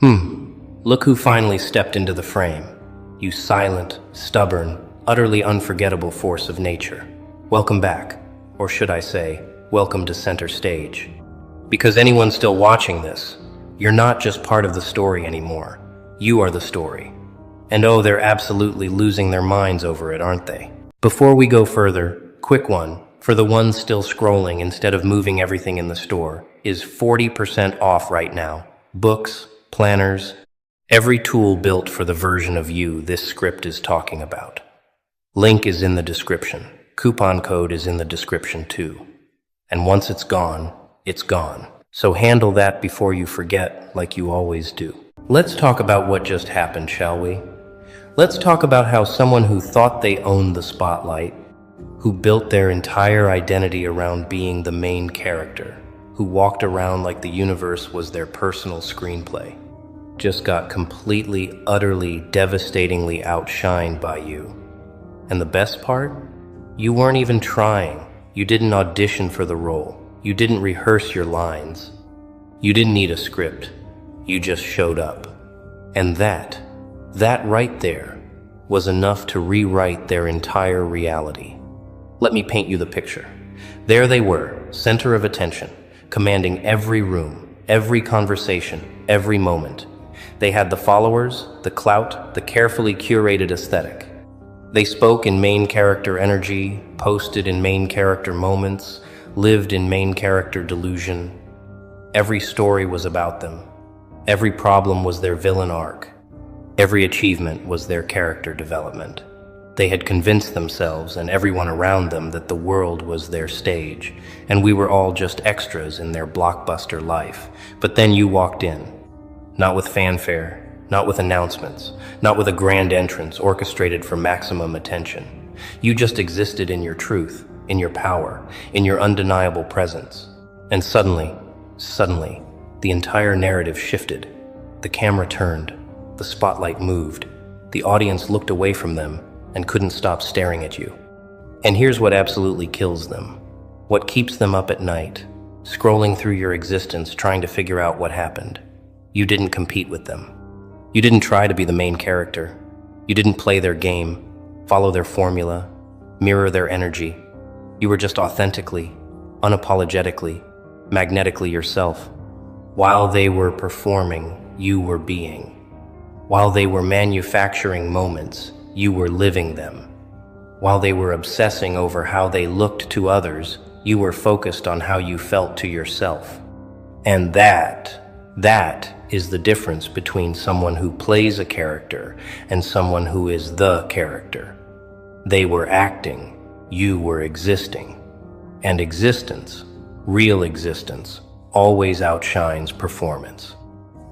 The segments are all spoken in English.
Look who finally stepped into the frame. You silent, stubborn, utterly unforgettable force of nature. Welcome back. Or should I say, welcome to center stage. Because anyone still watching this, you're not just part of the story anymore. You are the story. And oh, they're absolutely losing their minds over it, aren't they? Before we go further, quick one, for the ones still scrolling instead of moving everything in the store, is 40% off right now. Books, planners, every tool built for the version of you this script is talking about. Link is in the description. Coupon code is in the description too. And once it's gone, it's gone. So handle that before you forget, like you always do. Let's talk about what just happened, shall we? Let's talk about how someone who thought they owned the spotlight, who built their entire identity around being the main character, who walked around like the universe was their personal screenplay, just got completely, utterly, devastatingly outshined by you. And the best part? You weren't even trying. You didn't audition for the role. You didn't rehearse your lines. You didn't need a script. You just showed up. And that right there was enough to rewrite their entire reality. Let me paint you the picture. There they were, center of attention, commanding every room, every conversation, every moment. They had the followers, the clout, the carefully curated aesthetic. They spoke in main character energy, posted in main character moments, lived in main character delusion. Every story was about them. Every problem was their villain arc. Every achievement was their character development. They had convinced themselves and everyone around them that the world was their stage, and we were all just extras in their blockbuster life. But then you walked in. Not with fanfare, not with announcements, not with a grand entrance orchestrated for maximum attention. You just existed in your truth, in your power, in your undeniable presence. And suddenly, the entire narrative shifted. The camera turned, the spotlight moved, the audience looked away from them and couldn't stop staring at you. And here's what absolutely kills them. What keeps them up at night, scrolling through your existence trying to figure out what happened. You didn't compete with them. You didn't try to be the main character. You didn't play their game, follow their formula, mirror their energy. You were just authentically, unapologetically, magnetically yourself. While they were performing, you were being. While they were manufacturing moments, you were living them. While they were obsessing over how they looked to others, you were focused on how you felt to yourself. And that is the difference between someone who plays a character and someone who is the character. They were acting, you were existing. And existence, real existence, always outshines performance.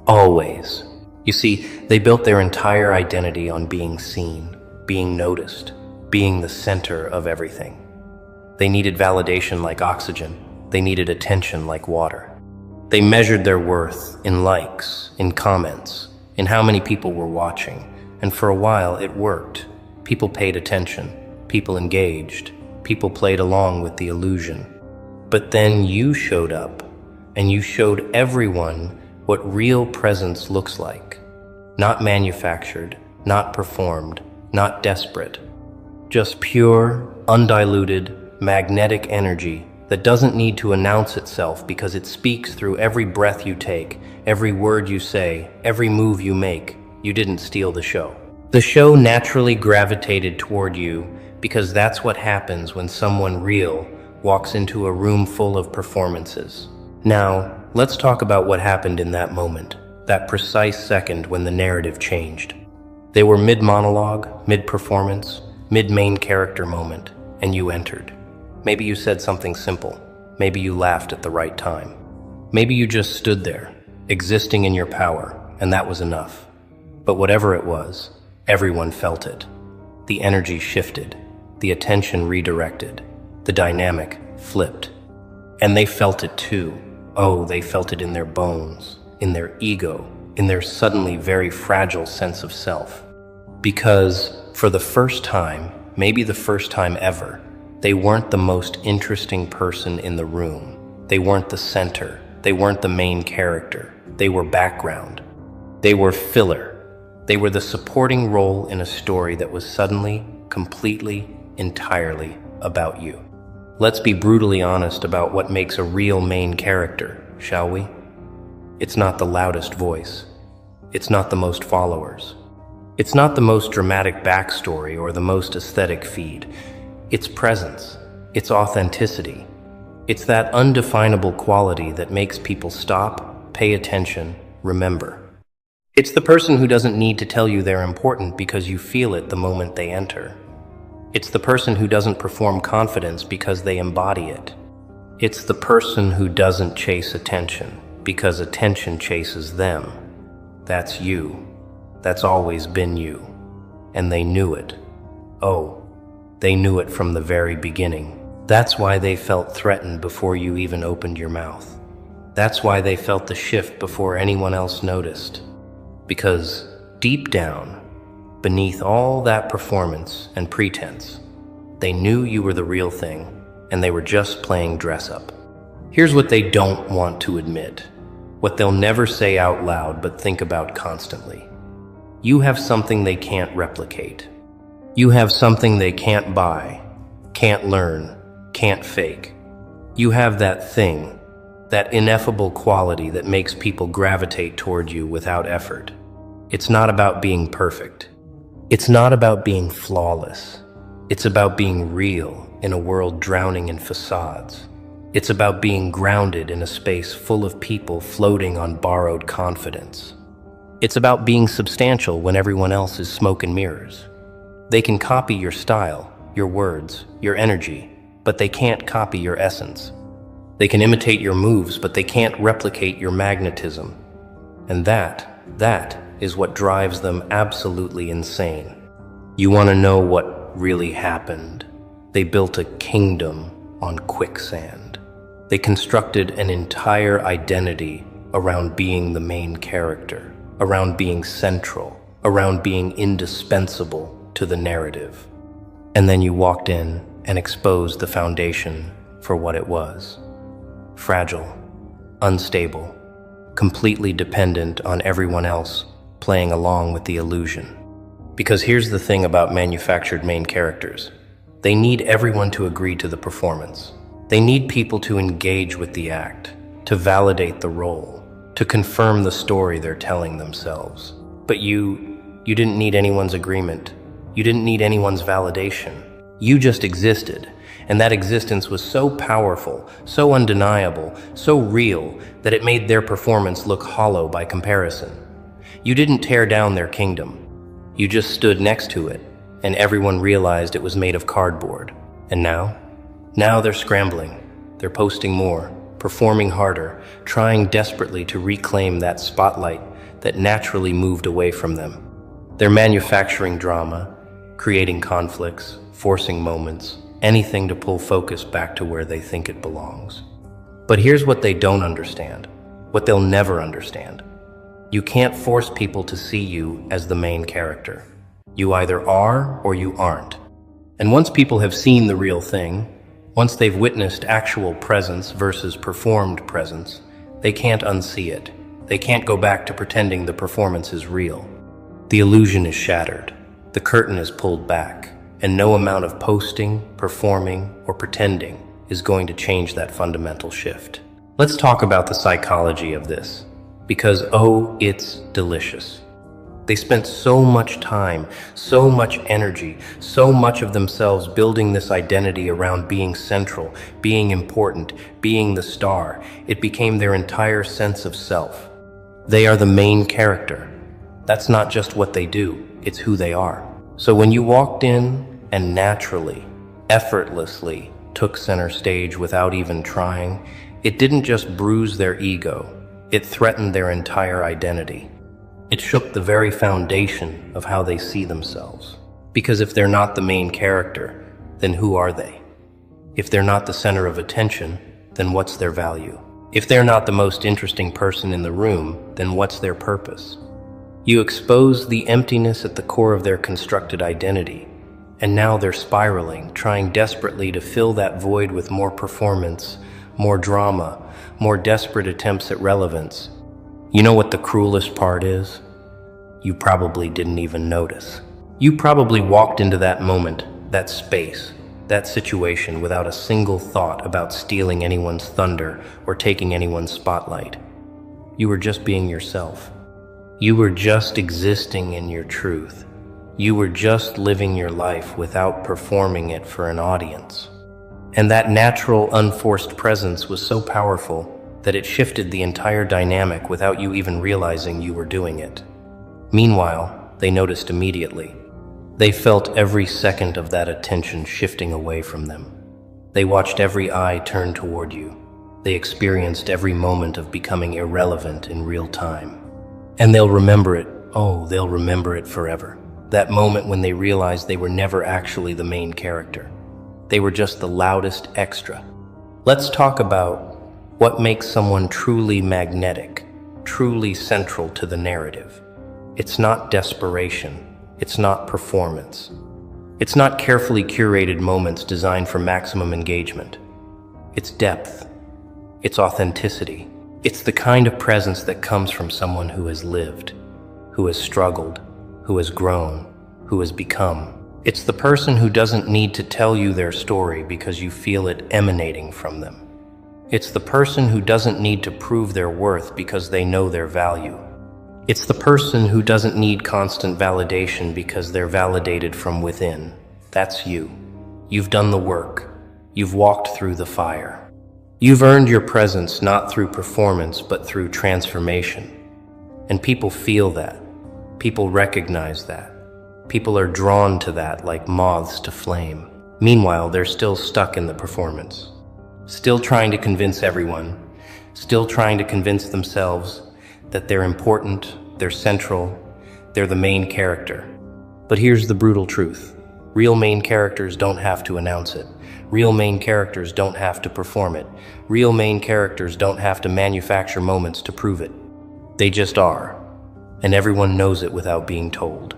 Always. You see, they built their entire identity on being seen, being noticed, being the center of everything. They needed validation like oxygen. They needed attention like water. They measured their worth in likes, in comments, in how many people were watching. And for a while, it worked. People paid attention. People engaged. People played along with the illusion. But then you showed up, and you showed everyone what real presence looks like. Not manufactured, not performed, not desperate. Just pure, undiluted, magnetic energy that doesn't need to announce itself because it speaks through every breath you take, every word you say, every move you make. You didn't steal the show. The show naturally gravitated toward you because that's what happens when someone real walks into a room full of performances. Now, let's talk about what happened in that moment, that precise second when the narrative changed. They were mid-monologue, mid-performance, mid-main character moment, and you entered. Maybe you said something simple. Maybe you laughed at the right time. Maybe you just stood there, existing in your power, and that was enough. But whatever it was, everyone felt it. The energy shifted, the attention redirected, the dynamic flipped. And they felt it too. Oh, they felt it in their bones, in their ego, in their suddenly very fragile sense of self. Because for the first time, maybe the first time ever, they weren't the most interesting person in the room. They weren't the center. They weren't the main character. They were background. They were filler. They were the supporting role in a story that was suddenly, completely, entirely about you. Let's be brutally honest about what makes a real main character, shall we? It's not the loudest voice. It's not the most followers. It's not the most dramatic backstory or the most aesthetic feed. It's presence. It's authenticity. It's that undefinable quality that makes people stop, pay attention, remember. It's the person who doesn't need to tell you they're important because you feel it the moment they enter. It's the person who doesn't perform confidence because they embody it. It's the person who doesn't chase attention because attention chases them. That's you. That's always been you. And they knew it. Oh, they knew it from the very beginning. That's why they felt threatened before you even opened your mouth. That's why they felt the shift before anyone else noticed. Because deep down, beneath all that performance and pretense, they knew you were the real thing, and they were just playing dress up. Here's what they don't want to admit, what they'll never say out loud but think about constantly. You have something they can't replicate. You have something they can't buy, can't learn, can't fake. You have that thing, that ineffable quality that makes people gravitate toward you without effort. It's not about being perfect. It's not about being flawless. It's about being real in a world drowning in facades. It's about being grounded in a space full of people floating on borrowed confidence. It's about being substantial when everyone else is smoke and mirrors. They can copy your style, your words, your energy, but they can't copy your essence. They can imitate your moves, but they can't replicate your magnetism. And that is what drives them absolutely insane. You want to know what really happened? They built a kingdom on quicksand. They constructed an entire identity around being the main character, around being central, around being indispensable to the narrative. And then you walked in and exposed the foundation for what it was. Fragile, unstable, completely dependent on everyone else playing along with the illusion. Because here's the thing about manufactured main characters. They need everyone to agree to the performance. They need people to engage with the act, to validate the role, to confirm the story they're telling themselves. But you didn't need anyone's agreement. You didn't need anyone's validation. You just existed, and that existence was so powerful, so undeniable, so real, that it made their performance look hollow by comparison. You didn't tear down their kingdom. You just stood next to it, and everyone realized it was made of cardboard. And now they're scrambling. They're posting more, performing harder, trying desperately to reclaim that spotlight that naturally moved away from them. They're manufacturing drama, creating conflicts, forcing moments, anything to pull focus back to where they think it belongs. But here's what they don't understand, what they'll never understand. You can't force people to see you as the main character. You either are or you aren't. And once people have seen the real thing, once they've witnessed actual presence versus performed presence, they can't unsee it. They can't go back to pretending the performance is real. The illusion is shattered. The curtain is pulled back, and no amount of posting, performing, or pretending is going to change that fundamental shift. Let's talk about the psychology of this, because oh, it's delicious. They spent so much time, so much energy, so much of themselves building this identity around being central, being important, being the star. It became their entire sense of self. They are the main character. That's not just what they do, it's who they are. So when you walked in and naturally, effortlessly took center stage without even trying, it didn't just bruise their ego, it threatened their entire identity. It shook the very foundation of how they see themselves. Because if they're not the main character, then who are they? If they're not the center of attention, then what's their value? If they're not the most interesting person in the room, then what's their purpose? You expose the emptiness at the core of their constructed identity, and now they're spiraling, trying desperately to fill that void with more performance, more drama, more desperate attempts at relevance. You know what the cruelest part is? You probably didn't even notice. You probably walked into that moment, that space, that situation without a single thought about stealing anyone's thunder or taking anyone's spotlight. You were just being yourself. You were just existing in your truth. You were just living your life without performing it for an audience. And that natural, unforced presence was so powerful that it shifted the entire dynamic without you even realizing you were doing it. Meanwhile, they noticed immediately. They felt every second of that attention shifting away from them. They watched every eye turn toward you. They experienced every moment of becoming irrelevant in real time. And they'll remember it. Oh, they'll remember it forever. That moment when they realized they were never actually the main character. They were just the loudest extra. Let's talk about what makes someone truly magnetic, truly central to the narrative. It's not desperation. It's not performance. It's not carefully curated moments designed for maximum engagement. It's depth. It's authenticity. It's the kind of presence that comes from someone who has lived, who has struggled, who has grown, who has become. It's the person who doesn't need to tell you their story because you feel it emanating from them. It's the person who doesn't need to prove their worth because they know their value. It's the person who doesn't need constant validation because they're validated from within. That's you. You've done the work. You've walked through the fire. You've earned your presence not through performance but through transformation. And people feel that. People recognize that. People are drawn to that like moths to flame. Meanwhile, they're still stuck in the performance. Still trying to convince everyone. Still trying to convince themselves that they're important, they're central, they're the main character. But here's the brutal truth. Real main characters don't have to announce it. Real main characters don't have to perform it. Real main characters don't have to manufacture moments to prove it. They just are. And everyone knows it without being told.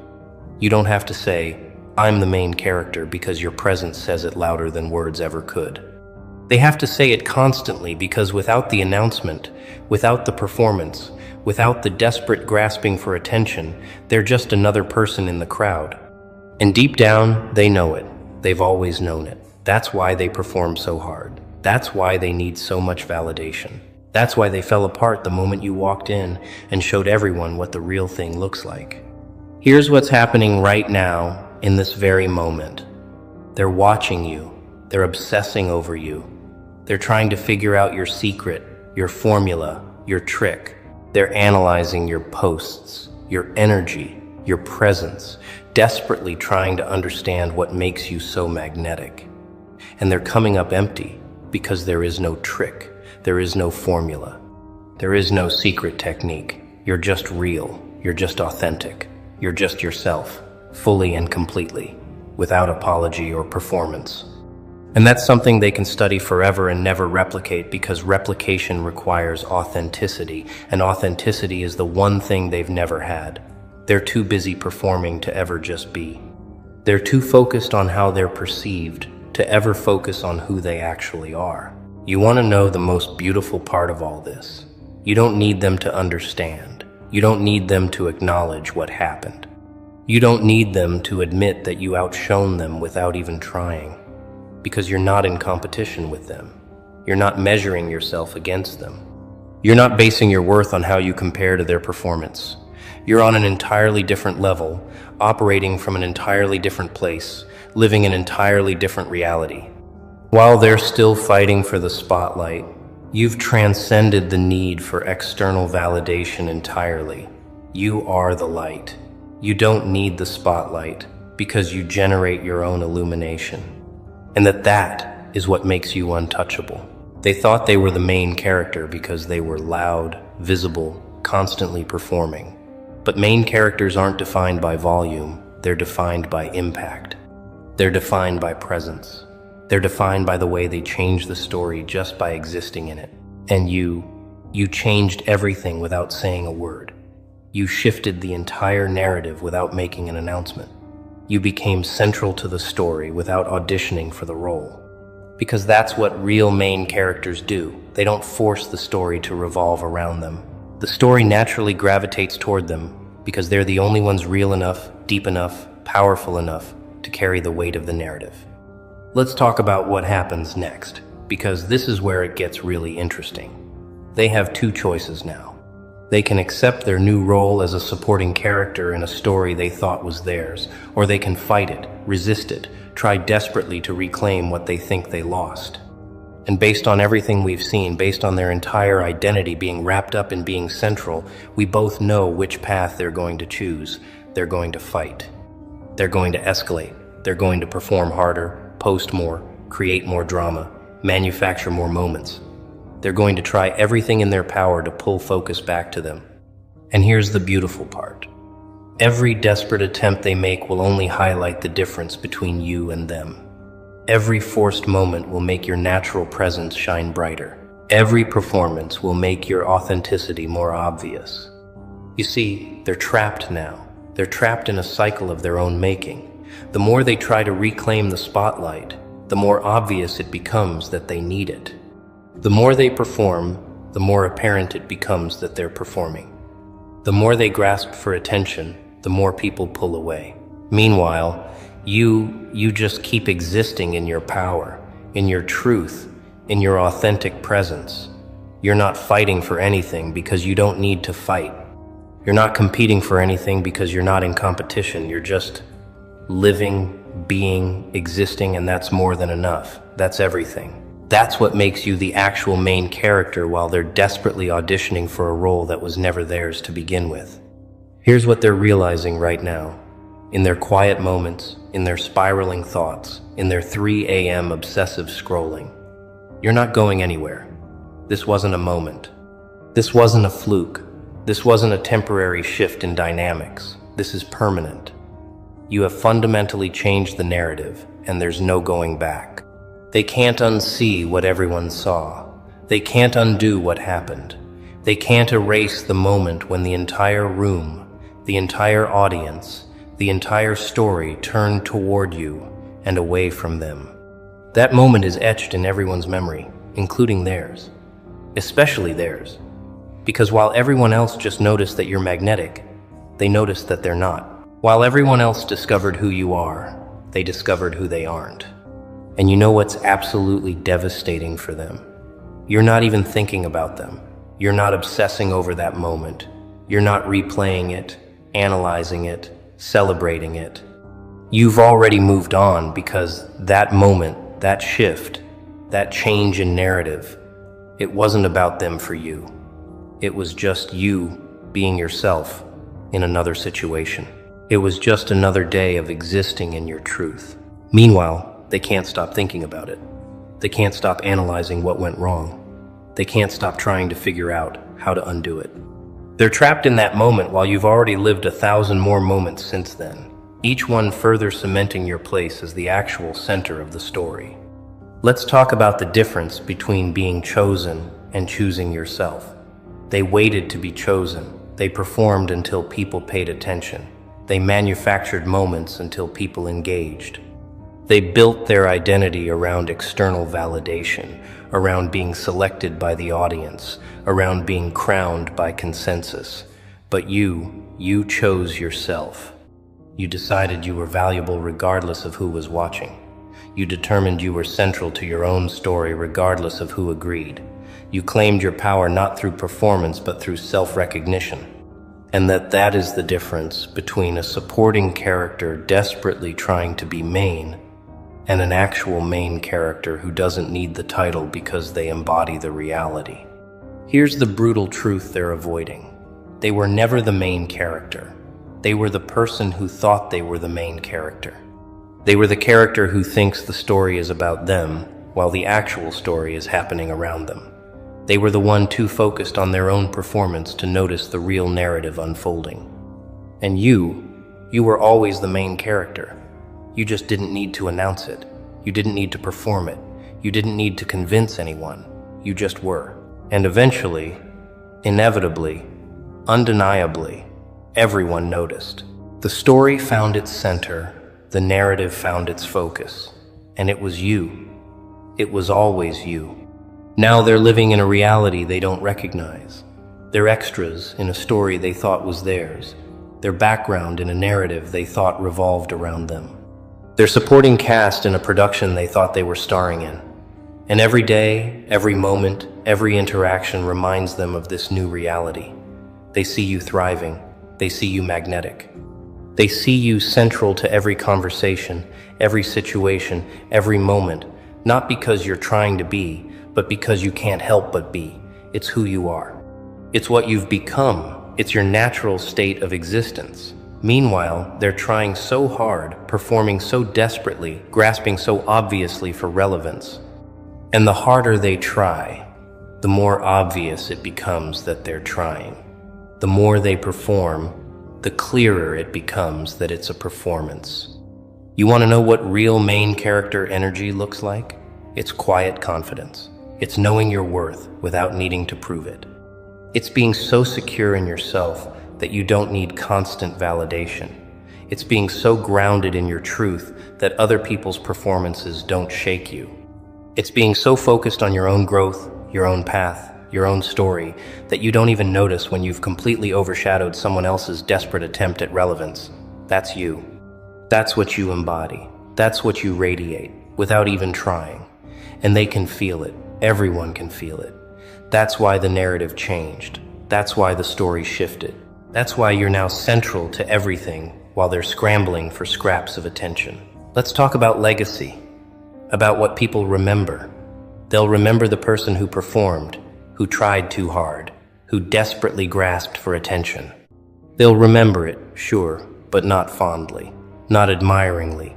You don't have to say, "I'm the main character," because your presence says it louder than words ever could. They have to say it constantly because without the announcement, without the performance, without the desperate grasping for attention, they're just another person in the crowd. And deep down, they know it. They've always known it. That's why they perform so hard. That's why they need so much validation. That's why they fell apart the moment you walked in and showed everyone what the real thing looks like. Here's what's happening right now, in this very moment. They're watching you. They're obsessing over you. They're trying to figure out your secret, your formula, your trick. They're analyzing your posts, your energy, your presence, desperately trying to understand what makes you so magnetic. And they're coming up empty because there is no trick, there is no formula, there is no secret technique. You're just real, you're just authentic, you're just yourself, fully and completely, without apology or performance. And that's something they can study forever and never replicate because replication requires authenticity, and authenticity is the one thing they've never had. They're too busy performing to ever just be. They're too focused on how they're perceived to ever focus on who they actually are. You want to know the most beautiful part of all this? You don't need them to understand. You don't need them to acknowledge what happened. You don't need them to admit that you outshone them without even trying. Because you're not in competition with them. You're not measuring yourself against them. You're not basing your worth on how you compare to their performance. You're on an entirely different level, operating from an entirely different place, living an entirely different reality. While they're still fighting for the spotlight, you've transcended the need for external validation entirely. You are the light. You don't need the spotlight because you generate your own illumination. And that is what makes you untouchable. They thought they were the main character because they were loud, visible, constantly performing. But main characters aren't defined by volume, they're defined by impact. They're defined by presence. They're defined by the way they change the story just by existing in it. And you changed everything without saying a word. You shifted the entire narrative without making an announcement. You became central to the story without auditioning for the role. Because that's what real main characters do. They don't force the story to revolve around them. The story naturally gravitates toward them because they're the only ones real enough, deep enough, powerful enough to carry the weight of the narrative. Let's talk about what happens next, because this is where it gets really interesting. They have two choices now. They can accept their new role as a supporting character in a story they thought was theirs, or they can fight it, resist it, try desperately to reclaim what they think they lost. And based on everything we've seen, based on their entire identity being wrapped up in being central, we both know which path they're going to choose. They're going to fight. They're going to escalate. They're going to perform harder, post more, create more drama, manufacture more moments. They're going to try everything in their power to pull focus back to them. And here's the beautiful part. Every desperate attempt they make will only highlight the difference between you and them. Every forced moment will make your natural presence shine brighter. Every performance will make your authenticity more obvious. You see, they're trapped now. They're trapped in a cycle of their own making. The more they try to reclaim the spotlight, the more obvious it becomes that they need it. The more they perform, the more apparent it becomes that they're performing. The more they grasp for attention, the more people pull away. Meanwhile, you just keep existing in your power, in your truth, in your authentic presence. You're not fighting for anything because you don't need to fight. You're not competing for anything because you're not in competition. You're just living, being, existing, and that's more than enough. That's everything. That's what makes you the actual main character while they're desperately auditioning for a role that was never theirs to begin with. Here's what they're realizing right now. In their quiet moments, in their spiraling thoughts, in their 3 a.m. obsessive scrolling. You're not going anywhere. This wasn't a moment. This wasn't a fluke. This wasn't a temporary shift in dynamics. This is permanent. You have fundamentally changed the narrative, and there's no going back. They can't unsee what everyone saw. They can't undo what happened. They can't erase the moment when the entire room, the entire audience, the entire story turned toward you and away from them. That moment is etched in everyone's memory, including theirs. Especially theirs. Because while everyone else just noticed that you're magnetic, they noticed that they're not. While everyone else discovered who you are, they discovered who they aren't. And you know what's absolutely devastating for them? You're not even thinking about them. You're not obsessing over that moment. You're not replaying it, analyzing it, celebrating it. You've already moved on because that moment, that shift, that change in narrative, it wasn't about them for you. It was just you being yourself in another situation. It was just another day of existing in your truth. Meanwhile, they can't stop thinking about it. They can't stop analyzing what went wrong. They can't stop trying to figure out how to undo it. They're trapped in that moment while you've already lived 1,000 more moments since then, each one further cementing your place as the actual center of the story. Let's talk about the difference between being chosen and choosing yourself. They waited to be chosen. They performed until people paid attention. They manufactured moments until people engaged. They built their identity around external validation, around being selected by the audience, around being crowned by consensus. But you chose yourself. You decided you were valuable regardless of who was watching. You determined you were central to your own story regardless of who agreed. You claimed your power not through performance but through self-recognition. And that is the difference between a supporting character desperately trying to be main and an actual main character who doesn't need the title because they embody the reality. Here's the brutal truth they're avoiding. They were never the main character. They were the person who thought they were the main character. They were the character who thinks the story is about them, while the actual story is happening around them. They were the one too focused on their own performance to notice the real narrative unfolding. And you were always the main character. You just didn't need to announce it. You didn't need to perform it. You didn't need to convince anyone. You just were. And eventually, inevitably, undeniably, everyone noticed. The story found its center, the narrative found its focus, and it was you. It was always you. Now they're living in a reality they don't recognize. They're extras in a story they thought was theirs, their background in a narrative they thought revolved around them, their supporting cast in a production they thought they were starring in. And every day, every moment, every interaction reminds them of this new reality. They see you thriving. They see you magnetic. They see you central to every conversation, every situation, every moment, not because you're trying to be, but because you can't help but be. It's who you are. It's what you've become. It's your natural state of existence. Meanwhile, they're trying so hard, performing so desperately, grasping so obviously for relevance. And the harder they try, the more obvious it becomes that they're trying. The more they perform, the clearer it becomes that it's a performance. You want to know what real main character energy looks like? It's quiet confidence. It's knowing your worth without needing to prove it. It's being so secure in yourself that you don't need constant validation. It's being so grounded in your truth that other people's performances don't shake you. It's being so focused on your own growth, your own path, your own story, that you don't even notice when you've completely overshadowed someone else's desperate attempt at relevance. That's you. That's what you embody. That's what you radiate, without even trying. And they can feel it. Everyone can feel it. That's why the narrative changed. That's why the story shifted. That's why you're now central to everything while they're scrambling for scraps of attention. Let's talk about legacy, about what people remember. They'll remember the person who performed, who tried too hard, who desperately grasped for attention. They'll remember it, sure, but not fondly, not admiringly.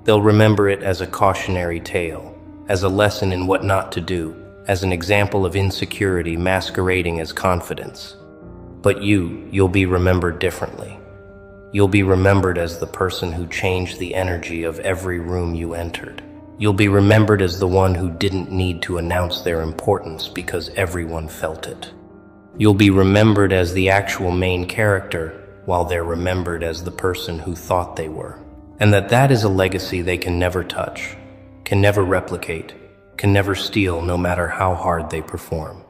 They'll remember it as a cautionary tale, as a lesson in what not to do, as an example of insecurity masquerading as confidence. But you'll be remembered differently. You'll be remembered as the person who changed the energy of every room you entered. You'll be remembered as the one who didn't need to announce their importance because everyone felt it. You'll be remembered as the actual main character, while they're remembered as the person who thought they were. And that is a legacy they can never touch, can never replicate, can never steal no matter how hard they perform.